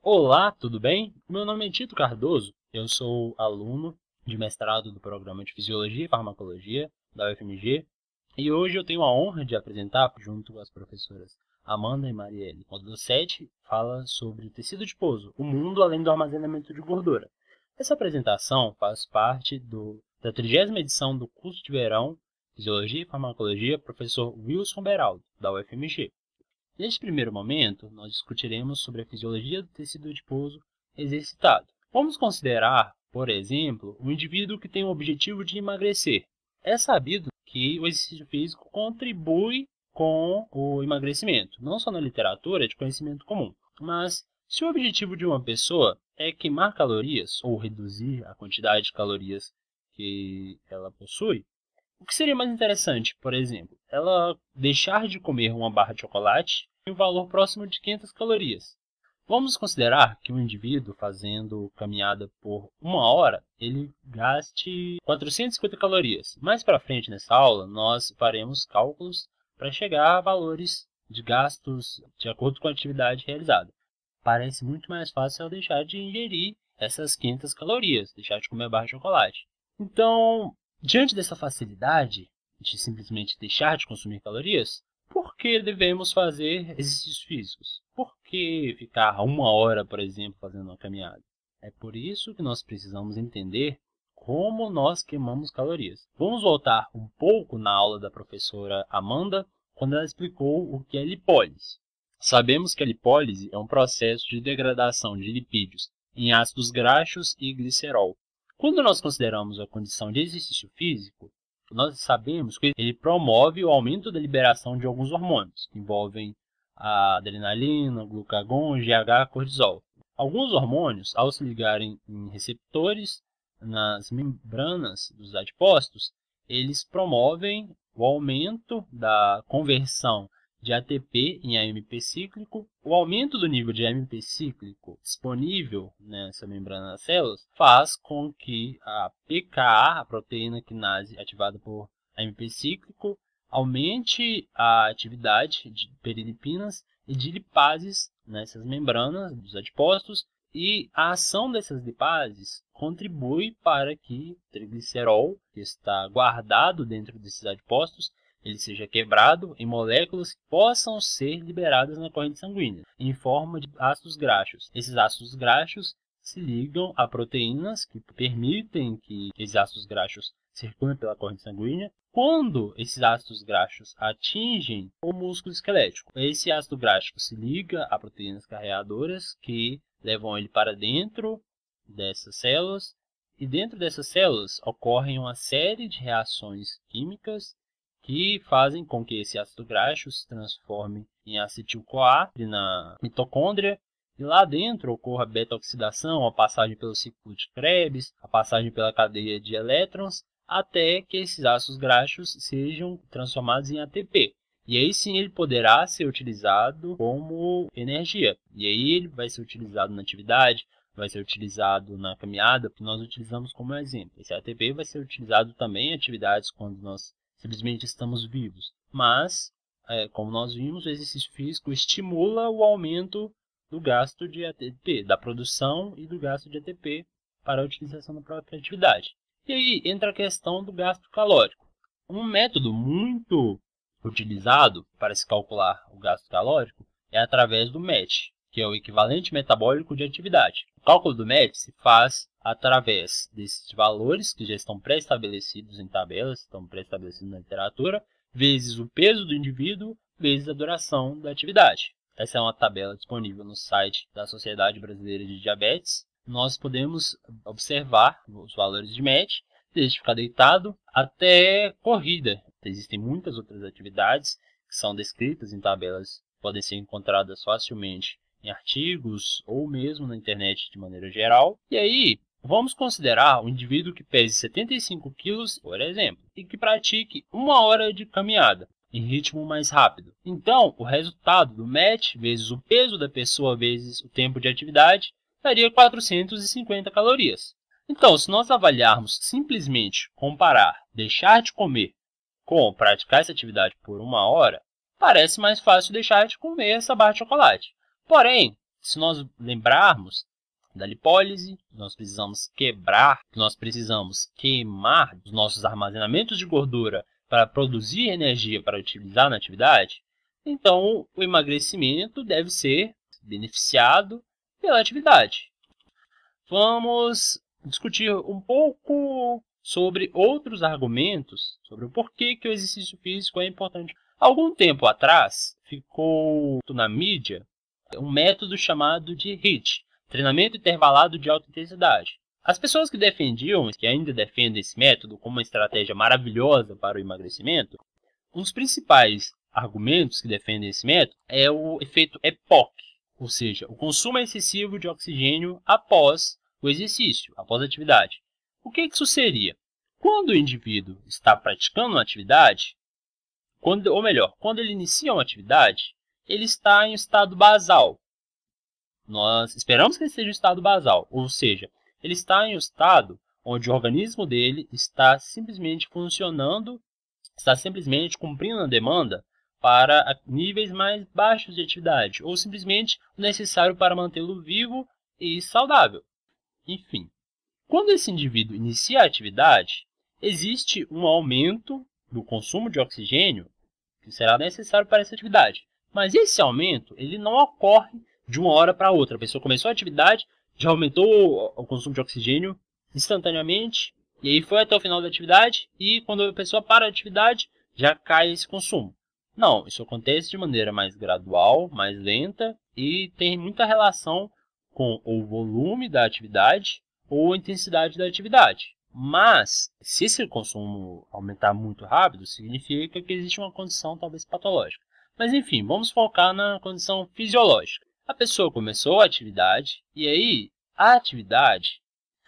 Olá, tudo bem? Meu nome é Tito Cardoso, eu sou aluno de mestrado do Programa de Fisiologia e Farmacologia da UFMG e hoje eu tenho a honra de apresentar, junto às professoras Amanda e Marielle, o módulo 7 fala sobre o tecido adiposo, o mundo além do armazenamento de gordura. Essa apresentação faz parte da 30ª edição do curso de verão Fisiologia e Farmacologia, professor Wilson Beraldo, da UFMG. Neste primeiro momento, nós discutiremos sobre a fisiologia do tecido adiposo exercitado. Vamos considerar, por exemplo, um indivíduo que tem o objetivo de emagrecer. É sabido que o exercício físico contribui com o emagrecimento, não só na literatura, é de conhecimento comum. Mas, se o objetivo de uma pessoa é queimar calorias ou reduzir a quantidade de calorias que ela possui, o que seria mais interessante, por exemplo, ela deixar de comer uma barra de chocolate em um valor próximo de 500 calorias. Vamos considerar que um indivíduo fazendo caminhada por uma hora, ele gaste 450 calorias. Mais para frente nessa aula, nós faremos cálculos para chegar a valores de gastos de acordo com a atividade realizada. Parece muito mais fácil eu deixar de ingerir essas 500 calorias, deixar de comer barra de chocolate. Então, diante dessa facilidade de simplesmente deixar de consumir calorias, por que devemos fazer exercícios físicos? Por que ficar uma hora, por exemplo, fazendo uma caminhada? É por isso que nós precisamos entender como nós queimamos calorias. Vamos voltar um pouco na aula da professora Amanda, quando ela explicou o que é lipólise. Sabemos que a lipólise é um processo de degradação de lipídios em ácidos graxos e glicerol. Quando nós consideramos a condição de exercício físico, nós sabemos que ele promove o aumento da liberação de alguns hormônios, que envolvem a adrenalina, glucagon, GH, cortisol. Alguns hormônios, ao se ligarem em receptores nas membranas dos adipócitos, eles promovem o aumento da conversão de ATP em AMP cíclico. O aumento do nível de AMP cíclico disponível nessa membrana das células faz com que a PKA, a proteína quinase ativada por AMP cíclico, aumente a atividade de perilipinas e de lipases nessas membranas dos adipócitos, e a ação dessas lipases contribui para que o triglicerol, que está guardado dentro desses adipócitos, ele seja quebrado em moléculas que possam ser liberadas na corrente sanguínea, em forma de ácidos graxos. Esses ácidos graxos se ligam a proteínas que permitem que esses ácidos graxos circulem pela corrente sanguínea. Quando esses ácidos graxos atingem o músculo esquelético, esse ácido graxo se liga a proteínas carreadoras que levam ele para dentro dessas células, e dentro dessas células ocorrem uma série de reações químicas que fazem com que esse ácido graxo se transforme em acetil-CoA na mitocôndria, e lá dentro ocorra a beta-oxidação, a passagem pelo ciclo de Krebs, a passagem pela cadeia de elétrons, até que esses ácidos graxos sejam transformados em ATP. E aí sim ele poderá ser utilizado como energia. E aí ele vai ser utilizado na atividade, vai ser utilizado na caminhada, que nós utilizamos como exemplo. Esse ATP vai ser utilizado também em atividades quando nós simplesmente estamos vivos. Mas, como nós vimos, o exercício físico estimula o aumento do gasto de ATP, da produção e do gasto de ATP para a utilização da própria atividade. E aí entra a questão do gasto calórico. Um método muito utilizado para se calcular o gasto calórico é através do MET, que é o equivalente metabólico de atividade. O cálculo do MET se faz através desses valores que já estão pré-estabelecidos em tabelas, estão pré-estabelecidos na literatura, vezes o peso do indivíduo, vezes a duração da atividade. Essa é uma tabela disponível no site da Sociedade Brasileira de Diabetes. Nós podemos observar os valores de MET, desde ficar deitado até corrida. Existem muitas outras atividades que são descritas em tabelas, podem ser encontradas facilmente em artigos ou mesmo na internet de maneira geral. E aí, vamos considerar um indivíduo que pese 75 quilos, por exemplo, e que pratique uma hora de caminhada em ritmo mais rápido. Então, o resultado do MET vezes o peso da pessoa vezes o tempo de atividade daria 450 calorias. Então, se nós avaliarmos simplesmente comparar deixar de comer com praticar essa atividade por uma hora, parece mais fácil deixar de comer essa barra de chocolate. Porém, se nós lembrarmos da lipólise, nós precisamos queimar os nossos armazenamentos de gordura para produzir energia para utilizar na atividade, então o emagrecimento deve ser beneficiado pela atividade. Vamos discutir um pouco sobre outros argumentos sobre o porquê que o exercício físico é importante. Algum tempo atrás, ficou na mídia um método chamado de HIIT, treinamento intervalado de alta intensidade. As pessoas que defendiam, que ainda defendem esse método como uma estratégia maravilhosa para o emagrecimento, um dos principais argumentos que defendem esse método é o efeito EPOC, ou seja, o consumo excessivo de oxigênio após o exercício, após a atividade. O que isso seria? Quando o indivíduo está praticando uma atividade, quando ele inicia uma atividade, ele está em estado basal. Nós esperamos que ele esteja em estado basal, ou seja, ele está em um estado onde o organismo dele está simplesmente funcionando, está simplesmente cumprindo a demanda para níveis mais baixos de atividade, ou simplesmente o necessário para mantê-lo vivo e saudável. Enfim, quando esse indivíduo inicia a atividade, existe um aumento do consumo de oxigênio que será necessário para essa atividade. Mas esse aumento ele não ocorre de uma hora para outra. A pessoa começou a atividade, já aumentou o consumo de oxigênio instantaneamente, e aí foi até o final da atividade, e quando a pessoa para a atividade, já cai esse consumo. Não, isso acontece de maneira mais gradual, mais lenta, e tem muita relação com o volume da atividade ou a intensidade da atividade. Mas, se esse consumo aumentar muito rápido, significa que existe uma condição talvez patológica. Mas enfim, vamos focar na condição fisiológica. A pessoa começou a atividade e aí a atividade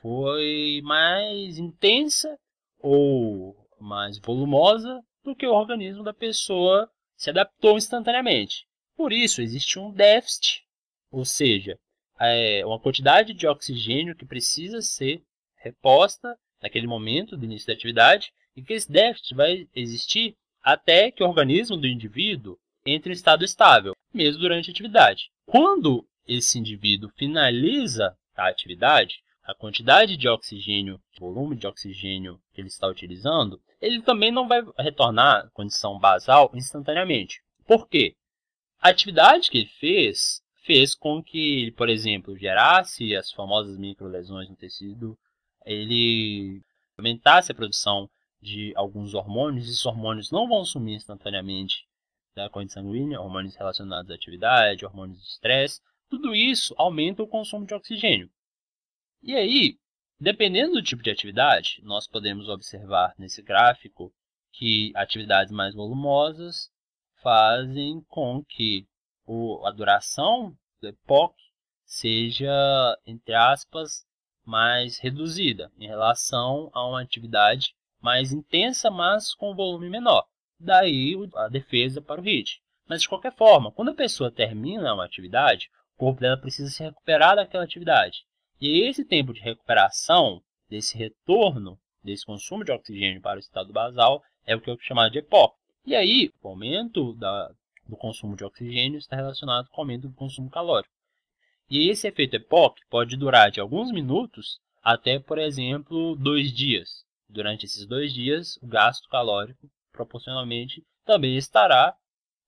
foi mais intensa ou mais volumosa do que o organismo da pessoa se adaptou instantaneamente. Por isso, existe um déficit, ou seja, uma quantidade de oxigênio que precisa ser reposta naquele momento do início da atividade, e que esse déficit vai existir até que o organismo do indivíduo entre em estado estável, mesmo durante a atividade. Quando esse indivíduo finaliza a atividade, a quantidade de oxigênio, o volume de oxigênio que ele está utilizando, ele também não vai retornar à condição basal instantaneamente. Por quê? A atividade que ele fez com que ele, por exemplo, gerasse as famosas microlesões no tecido, ele aumentasse a produção de alguns hormônios. Esses hormônios não vão sumir instantaneamente da corrente sanguínea, hormônios relacionados à atividade, hormônios de estresse. Tudo isso aumenta o consumo de oxigênio. E aí, dependendo do tipo de atividade, nós podemos observar nesse gráfico que atividades mais volumosas fazem com que a duração do EPOC seja, entre aspas, mais reduzida em relação a uma atividade mais intensa, mas com volume menor. Daí a defesa para o HIIT. Mas de qualquer forma, quando a pessoa termina uma atividade, o corpo dela precisa se recuperar daquela atividade. E esse tempo de recuperação, desse retorno, desse consumo de oxigênio para o estado basal, é o que eu chamo de EPOC. E aí, o aumento do consumo de oxigênio está relacionado com o aumento do consumo calórico. E esse efeito EPOC pode durar de alguns minutos até, por exemplo, 2 dias. Durante esses 2 dias, o gasto calórico, proporcionalmente, também estará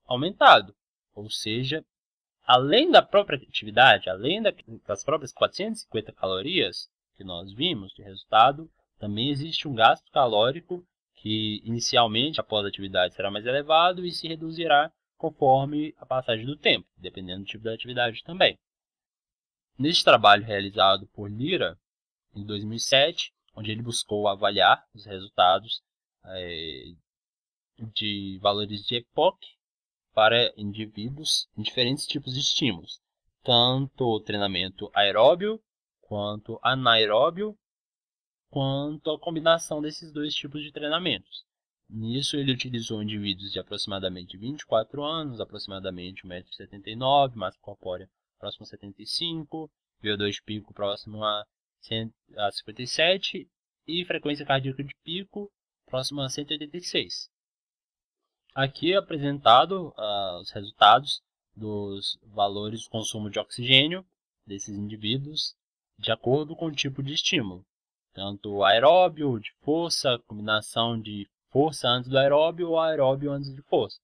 aumentado. Ou seja, além da própria atividade, além das próprias 450 calorias que nós vimos de resultado, também existe um gasto calórico que, inicialmente, após a atividade, será mais elevado e se reduzirá conforme a passagem do tempo, dependendo do tipo da atividade também. Neste trabalho realizado por Lira, em 2007, onde ele buscou avaliar os resultados de valores de EPOC para indivíduos em diferentes tipos de estímulos, tanto o treinamento aeróbio, quanto anaeróbio, quanto a combinação desses dois tipos de treinamentos. Nisso ele utilizou indivíduos de aproximadamente 24 anos, aproximadamente 1,79 m, massa corpórea próximo a 75, VO2 pico próximo a 57 e frequência cardíaca de pico próximo a 186. Aqui é apresentado os resultados dos valores do consumo de oxigênio desses indivíduos de acordo com o tipo de estímulo, tanto aeróbio, de força, combinação de força antes do aeróbio ou aeróbio antes de força.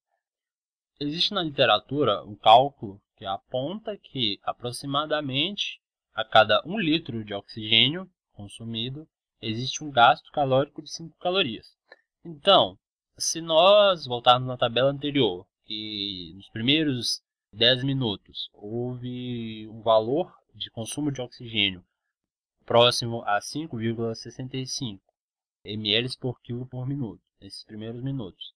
Existe na literatura um cálculo que aponta que aproximadamente a cada 1 litro de oxigênio consumido existe um gasto calórico de 5 calorias. Então, se nós voltarmos na tabela anterior, que nos primeiros 10 minutos houve um valor de consumo de oxigênio próximo a 5,65 ml por quilo por minuto, nesses primeiros minutos.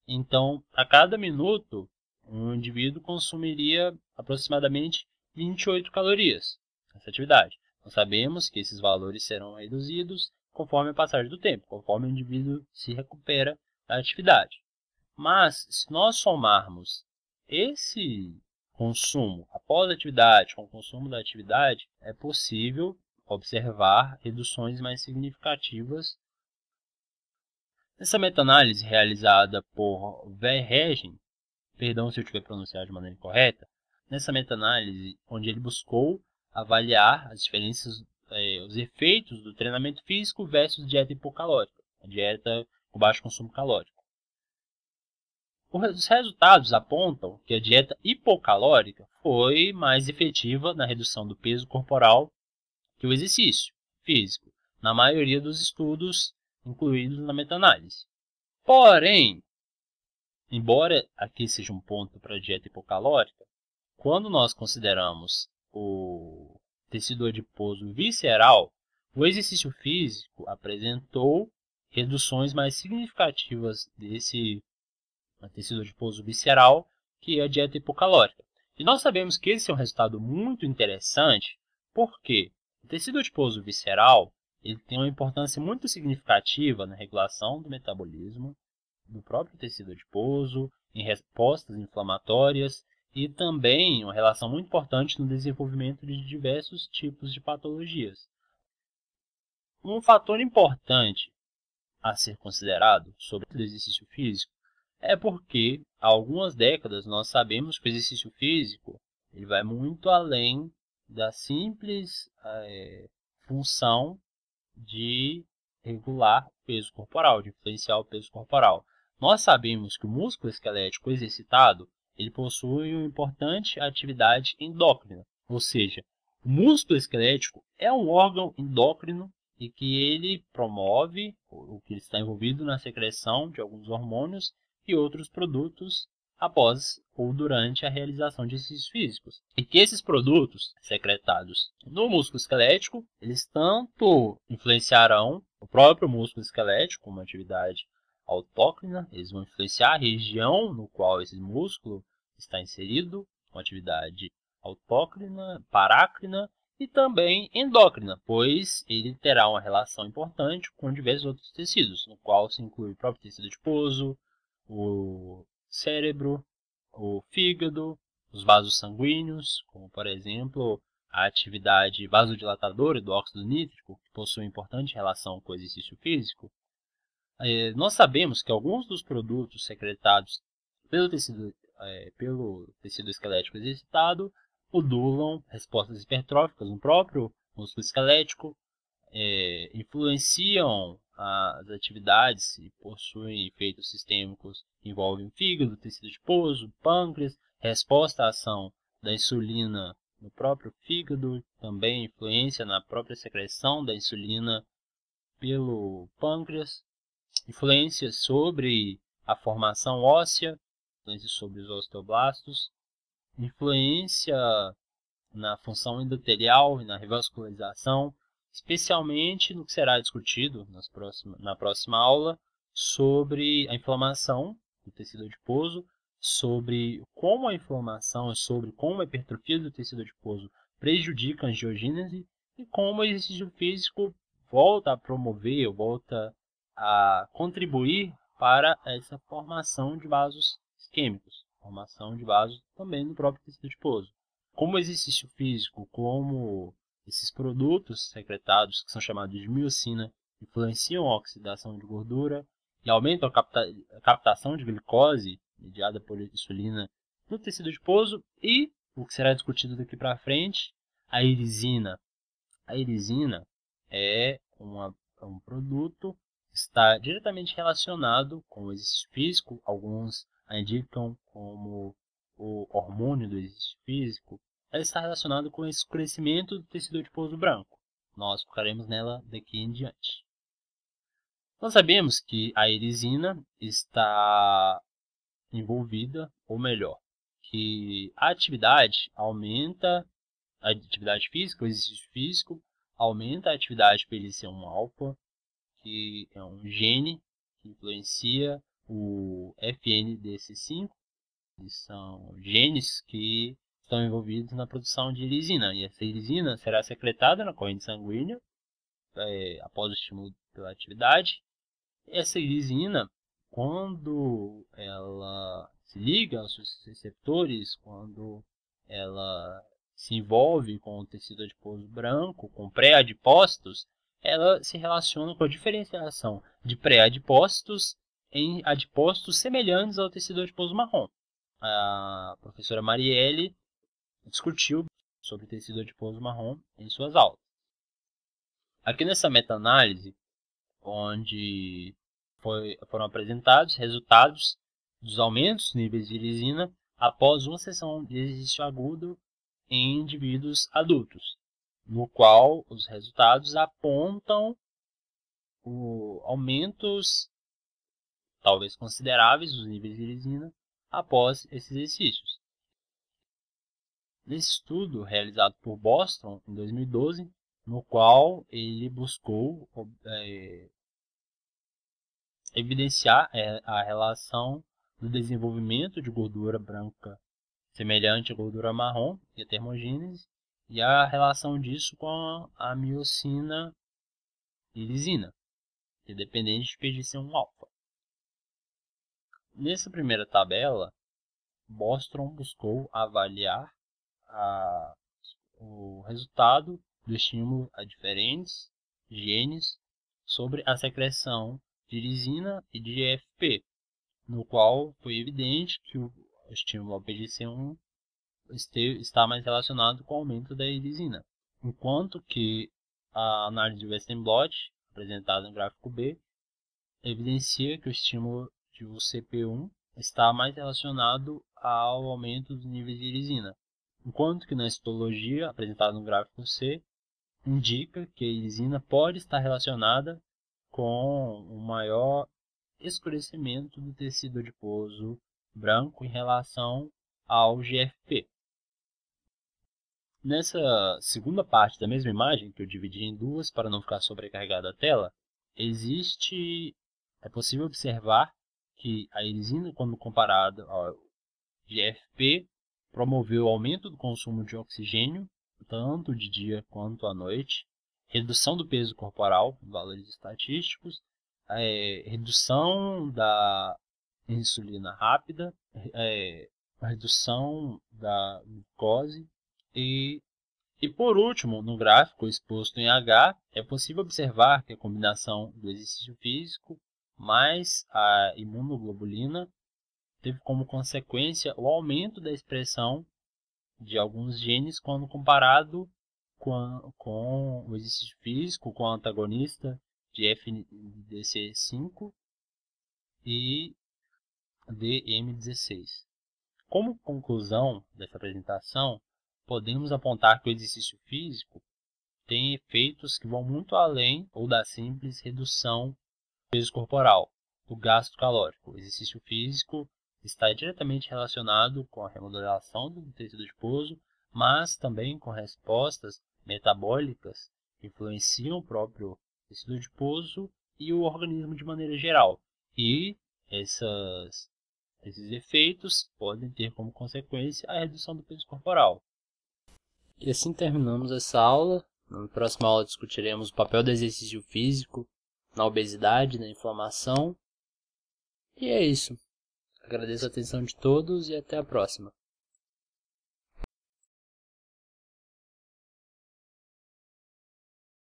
Então, a cada minuto, um indivíduo consumiria aproximadamente 28 calorias nessa atividade. Nós sabemos que esses valores serão reduzidos conforme a passagem do tempo, conforme o indivíduo se recupera da atividade. Mas, se nós somarmos esse consumo após a atividade com o consumo da atividade, é possível observar reduções mais significativas. Nessa meta-análise realizada por Verhegen, perdão se eu estiver pronunciado de maneira incorreta, nessa meta-análise onde ele buscou avaliar as diferenças, os efeitos do treinamento físico versus dieta hipocalórica, a dieta com baixo consumo calórico. Os resultados apontam que a dieta hipocalórica foi mais efetiva na redução do peso corporal que o exercício físico, na maioria dos estudos incluídos na meta-análise. Porém, embora aqui seja um ponto para a dieta hipocalórica, quando nós consideramos o tecido adiposo visceral, o exercício físico apresentou reduções mais significativas desse tecido adiposo visceral que a dieta hipocalórica. E nós sabemos que esse é um resultado muito interessante, porque o tecido adiposo visceral ele tem uma importância muito significativa na regulação do metabolismo do próprio tecido adiposo, em respostas inflamatórias e também uma relação muito importante no desenvolvimento de diversos tipos de patologias. Um fator importante a ser considerado sobre o exercício físico é porque há algumas décadas nós sabemos que o exercício físico ele vai muito além da simples função de regular o peso corporal, de influenciar o peso corporal. Nós sabemos que o músculo esquelético exercitado ele possui uma importante atividade endócrina, ou seja, o músculo esquelético é um órgão endócrino e que ele promove, ou que está envolvido na secreção de alguns hormônios e outros produtos após ou durante a realização de exercícios físicos. E que esses produtos secretados no músculo esquelético, eles tanto influenciarão o próprio músculo esquelético como atividade autócrina, eles vão influenciar a região no qual esse músculo está inserido, com atividade autócrina, parácrina e também endócrina, pois ele terá uma relação importante com diversos outros tecidos, no qual se inclui o próprio tecido adiposo, o cérebro, o fígado, os vasos sanguíneos, como por exemplo a atividade vasodilatadora do óxido nítrico, que possui importante relação com o exercício físico. Nós sabemos que alguns dos produtos secretados pelo tecido esquelético exercitado modulam respostas hipertróficas no próprio músculo esquelético, influenciam as atividades e possuem efeitos sistêmicos que envolvem o fígado, tecido adiposo, pâncreas, resposta à ação da insulina no próprio fígado, também influência na própria secreção da insulina pelo pâncreas, influência sobre a formação óssea, influência sobre os osteoblastos, influência na função endotelial e na revascularização, especialmente no que será discutido na próxima aula sobre a inflamação do tecido adiposo, sobre como a inflamação e sobre como a hipertrofia do tecido adiposo prejudica a angiogênese e como o exercício físico volta a promover, volta a contribuir para essa formação de vasos isquêmicos, formação de vasos também no próprio tecido adiposo. Como o exercício físico, como esses produtos secretados, que são chamados de miocina, influenciam a oxidação de gordura e aumentam a captação de glicose mediada por insulina no tecido adiposo e, o que será discutido daqui para frente, a irisina. A irisina é um produto que está diretamente relacionado com o exercício físico. Alguns a indicam como o hormônio do exercício físico. Ela está relacionada com o escurecimento do tecido adiposo branco. Nós focaremos nela daqui em diante. Nós sabemos que a irisina está envolvida, ou melhor, que a atividade aumenta a atividade física, o exercício físico, aumenta a atividade PLC1-alfa, que é um gene que influencia o FNDC5, que são genes que estão envolvidos na produção de irisina. E essa irisina será secretada na corrente sanguínea após o estímulo pela atividade. Essa irisina, quando ela se liga aos seus receptores, quando ela se envolve com o tecido adiposo branco, com pré-adipócitos, ela se relaciona com a diferenciação de pré-adipócitos em adipócitos semelhantes ao tecido adiposo marrom. A professora Marielle discutiu sobre tecido adiposo marrom em suas aulas. Aqui nessa meta-análise, onde foram apresentados resultados dos aumentos dos níveis de irisina após uma sessão de exercício agudo em indivíduos adultos, no qual os resultados apontam aumentos talvez consideráveis dos níveis de irisina após esses exercícios. Nesse estudo realizado por Boston em 2012, no qual ele buscou evidenciar a relação do desenvolvimento de gordura branca semelhante à gordura marrom e a termogênese, e a relação disso com a miocina irisina, que é dependente de PGC1-alfa. Nessa primeira tabela, Bostrom buscou avaliar o resultado do estímulo a diferentes genes sobre a secreção de irisina e de GFP, no qual foi evidente que o estímulo ao PGC1 está mais relacionado com o aumento da irisina, enquanto que a análise de Western blot, apresentada no gráfico B, evidencia que o estímulo de CP1 está mais relacionado ao aumento dos níveis de irisina, enquanto que na histologia, apresentada no gráfico C, indica que a irisina pode estar relacionada com um maior escurecimento do tecido adiposo branco em relação ao GFP. Nessa segunda parte da mesma imagem, que eu dividi em duas para não ficar sobrecarregada a tela, é possível observar que a irisina, quando comparada ao GFP, promoveu o aumento do consumo de oxigênio, tanto de dia quanto à noite, redução do peso corporal, em valores estatísticos, redução da insulina rápida, redução da glicose e por último, no gráfico exposto em H, é possível observar que a combinação do exercício físico mais a imunoglobulina teve como consequência o aumento da expressão de alguns genes quando comparado com o exercício físico, com o antagonista de FNDC5 e DM16. Como conclusão dessa apresentação, podemos apontar que o exercício físico tem efeitos que vão muito além ou da simples redução do peso corporal, do gasto calórico. O exercício físico está diretamente relacionado com a remodelação do tecido adiposo, mas também com respostas metabólicas que influenciam o próprio tecido adiposo e o organismo de maneira geral. E esses efeitos podem ter como consequência a redução do peso corporal. E assim terminamos essa aula. Na próxima aula discutiremos o papel do exercício físico na obesidade, na inflamação. E é isso. Agradeço a atenção de todos e até a próxima.